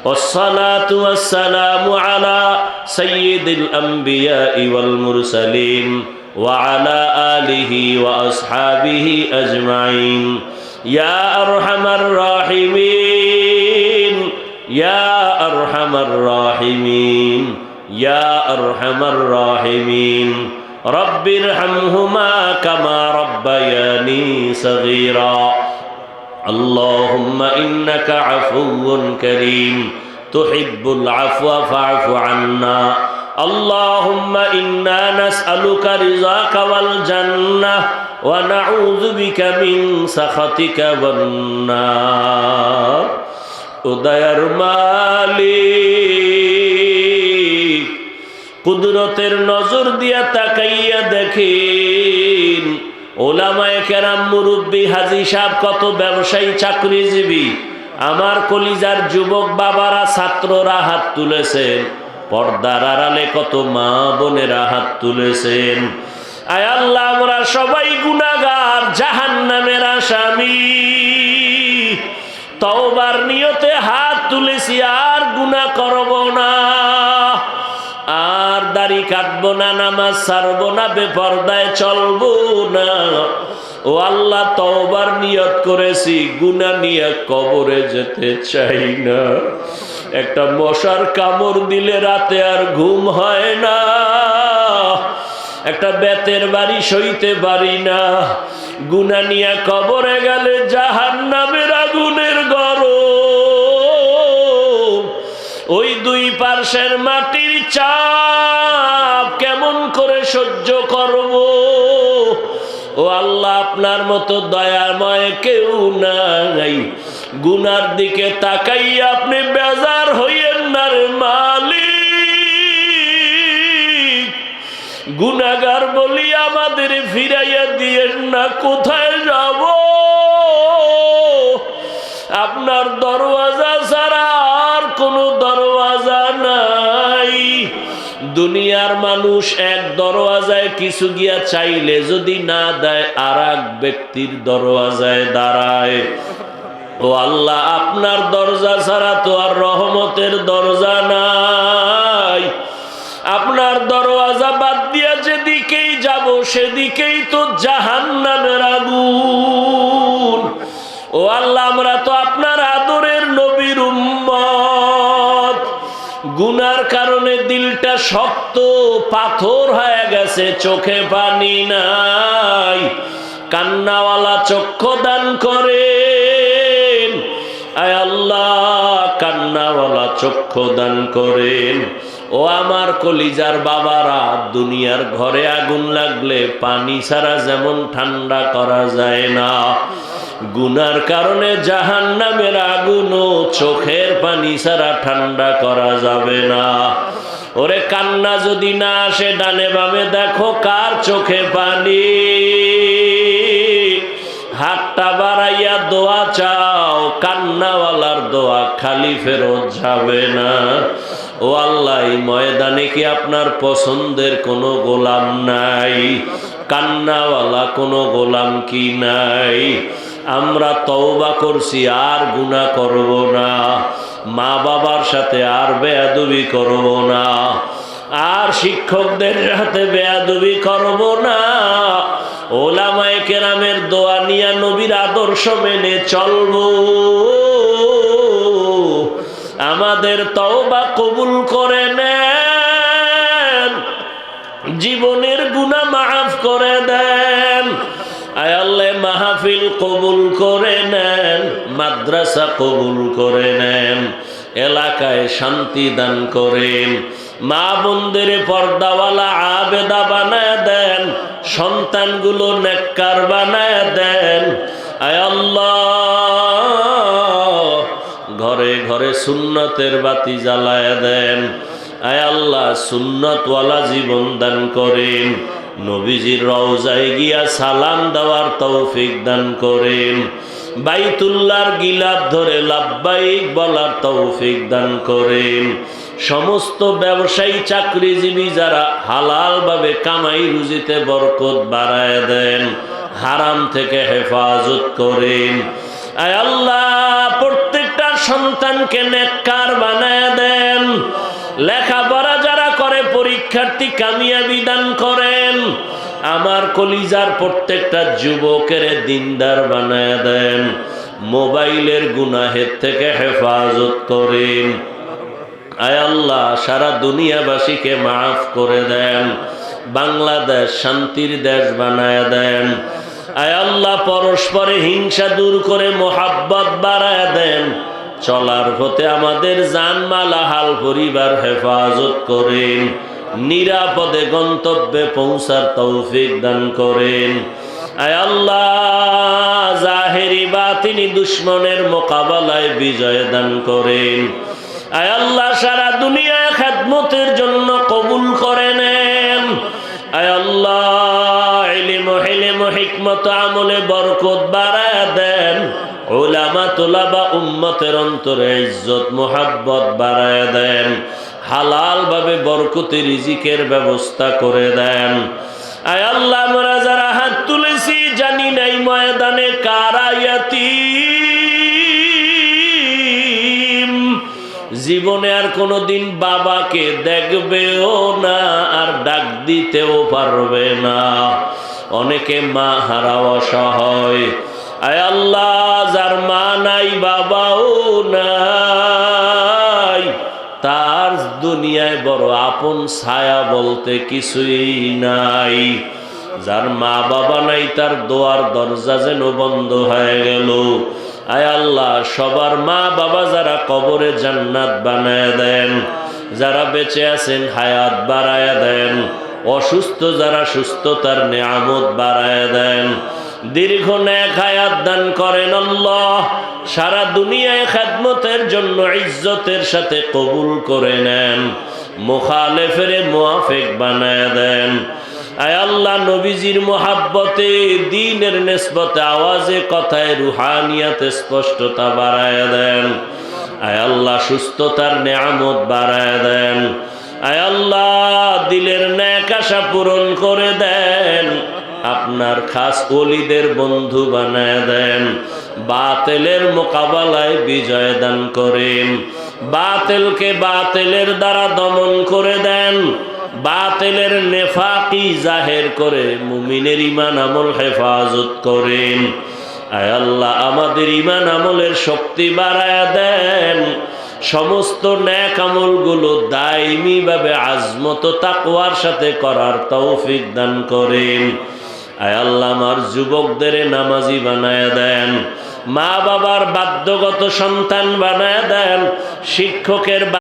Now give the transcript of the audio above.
والصلاة والسلام على سيد الأنبياء والمرسلين وعلى آله وأصحابه أجمعين يا أرحم الراحمين يا أرحم الراحمين يا أرحم الراحمين رب ارحمهما كما ربياني صغيرا اللهم إنك عفو كريم تحب العفو فاعف عنا اللهم إنا نسألك رضاك والجنة ونعوذ بك من سخطك والنار উদয়ের মালিক কুদরতের নজর দিয়া তাকাইয়া দেখেন ওলামায়ে কেরাম মুরব্বী হাজী সাহেব কত ব্যবসায়ী চাকরিজীবী আমার কলিজার যুবক বাবারা ছাত্ররা হাত তুলেছেন পর্দার আড়ালে কত মা বোনেরা হাত তুলেছেন আয় আল্লাহ আমরা সবাই গুনাহগার জাহান্নামের আসামি তওবার নিয়তে হাত তুলেছি আর গুনাহ করব না আর দাড়ি কাটবো না নামাজ ছাড়বো না বেপরদায় চলবো না ও আল্লাহ তওবার নিয়ত করেছি গুনাহ নিয়ে কবরে যেতে চাই না একটা মশার কামড় দিলে রাতে আর ঘুম হয় না একটা বেতের বাড়ি সইতে পারি না গুনাহ নিয়ে কবরে গেলে জাহান্নামের আগুনের গরম ওই দুই পার্শ্বের মাটির চাপ কেমন করে সহ্য করব ও আল্লাহ আপনার মতো দয়াময় কেউ নাই গুনার দিকে তাকাইয়া আপনি বেজার হইয়েন না রে মালিক গুনাহগার বলি আমাদের ফিরাইয়া দিয়েন না কোথায় যাব আপনার দরওয়াজা ছাড়া আর কোনো দরওয়াজা নাই দুনিয়ার মানুষ এক দরওয়াজায় কিছু গিয়া চাইলে যদি না দেয় আর এক ব্যক্তির দরওয়াজায় দাঁড়ায় ও আল্লাহ আপনার দরজা ছাড়া তো আর রহমতের দরজা নাই আপনার দরওয়াজা বাদ দিয়া যেদিকেই যাব সেদিকেই তো জাহান্নামের আগুন ও আল্লাহ আমরা তো আপনার আদরের নবীর উম্মত গুনার কারণে দিলটা শক্ত পাথর হয়ে গেছে চোখে পানি নাই কান্নাওয়ালা চক্ষু দান করেন আয় আল্লাহ কান্নাওয়ালা চক্ষু দান করেন ও আমার কলিজার বাবারা দুনিয়ার ঘরে আগুন লাগলে পানি ছাড়া যেমন ঠান্ডা করা যায় না গুনার কারণে জাহান্নামের আগুনও চোখের পানি ছাড়া ঠান্ডা করা যাবে না ওরে কান্না যদি না আসে ডানে বামে দেখো কার চোখে পানি হাতটা বাড়াইয়া দোয়া চাও কান্নাওয়ালার দোয়া খালি ফেরত যাবে না ও আল্লাহ এই ময়দানে কি আপনার পছন্দের কোনো গোলাম নাই কান্নাওয়ালা কোনো গোলাম কি নাই আমরা তওবা করছি আর গুনাহ করব না মা বাবার সাথে আর বেয়াদবি করব না আর শিক্ষকদের সাথে বেয়াদবি করব না ওলামায়ে কেরামের দোয়া নিয়া নবীর আদর্শ মেনে চলবো আমাদের তওবা কবুল করে নেন জীবনের গুনাহ মাফ করে দেন আয় আল্লাহ মাহফিল কবুল করে নেন মাদ্রাসা কবুল করে নেন এলাকায় শান্তি দান করেন মা বোনদের পর্দাওয়ালা আবেদা বানায় দেন সন্তানগুলো নেককার বানায় দেন আয় আল্লাহ ঘরে ঘরে সুন্নতের বাতি জ্বালায় দেন আয় আল্লাহ সুন্নতওয়ালা জীবন দান করেন নবীজির রওজায় গিয়া সালাম দেওয়ার তৌফিক দান করেন বাইতুল্লাহর গিলাফ ধরে লাব্বাইক বলার তৌফিক দান করেন সমস্ত ব্যবসায়ী চাকরিজীবী যারা হালাল ভাবে কামাই রুজিতে বরকত বাড়ায় দেন হারাম থেকে হেফাজত করেন আয় আল্লাহ প্রত্যেকটা সন্তানকে নেককার বানায় দেন, লেখাপড়া যারা করে পরীক্ষার্থী কামিয়াবি দান করেন, আমার কলিজার প্রত্যেকটা যুবকের দিনদার বানায় দেন, মোবাইলের গুনাহের থেকে হেফাজত করেন। আয় আল্লাহ, সারা দুনিয়াবাসীকে মাফ করে দেন, বাংলাদেশ শান্তির দেশ বানায় দেন। আয় আল্লাহ, পরস্পরে হিংসা দূর করে মোহাব্বত বাড়ায় দেন, চলার পথে আমাদের জানমাল হাল পরিবার হেফাজত করেন, নিরাপদে গন্তব্যে পৌঁছার তৌফিক দান করেন। আয় আল্লাহ, জাহেরি বাতিনি দুশ্মনের মোকাবেলায় বিজয় দান করেন। আয় আল্লাহ, সারা দুনিয়ায় খেদমতের জন্য কবুল করে নেন। আয় আল্লাহ, ইলম হিকমত আমলে বরকত বাড়ায় দেন, উলামা তুলাবা উম্মতের অন্তরে ইজ্জত মুহাব্বত বাড়ায় দেন, হালাল ভাবে বরকতে রিজিকের ব্যবস্থা করে দেন। আয় আল্লাহ, আমরা যারা হাত তুলেছি জানি নাই ময়দানে কারা ইয়াতীম, জীবনে আর কোনোদিন বাবাকে দেখবেও না, আর ডাক দিতেও পারবে না। অনেকে মা হারাও অসহায়। আয় আল্লাহ, যার মা নাই বাবাও নাই, তার দুনিয়ায় বড় আপন ছায়া বলতে কিছুই নাই। যার মা বাবা নাই তার দোয়ার দরজা যেন বন্ধ হয়ে গেল। আয় আল্লাহ, সবার মা বাবা যারা কবরে জান্নাত বানায় দেন, যারা বেঁচে আছেন হায়াত বাড়ায় দেন, অসুস্থ যারা সুস্থতার নিয়ামত বাড়ায় দেন, দীর্ঘ নেক হায়াত দান করেন। আল্লাহ, সারা দুনিয়ায় খেদমতের জন্য ইজ্জতের সাথে কবুল করে নেন, মুখালেফের মুআফিক বানায় দেন। আয় আল্লাহ, নবীজির মোহাব্বতে, দ্বীনের নিসবতে, আওয়াজে কথায় রুহানিয়াতে স্পষ্টতা বাড়ায় দেন। আয় আল্লাহ, সুস্থতার নিয়ামত বাড়ায় দেন। আয় আল্লাহ, দিলের নেক আশা পূরণ করে দেন, আপনার খাস ওলিদের বন্ধু বানায় দেন, বাতিলের মোকাবেলায় বিজয় দান করেন, বাতিলকে বাতিলের দ্বারা দমন করে দেন, বাতিলের নেফাকি জাহের করে মুমিনের ঈমান আমল হেফাজত করেন। আয় আল্লাহ, আমাদের ঈমান আমলের শক্তি বাড়ায় দেন, সমস্ত নেক আমলগুলো দায়মি ভাবে আজমত তাকওয়ার সাথে করার তৌফিক দান করেন। আয় আল্লাহ, আমার যুবকদের নামাজি বানায় দেন, মা বাবার বাধ্যগত সন্তান বানায় দেন, শিক্ষকের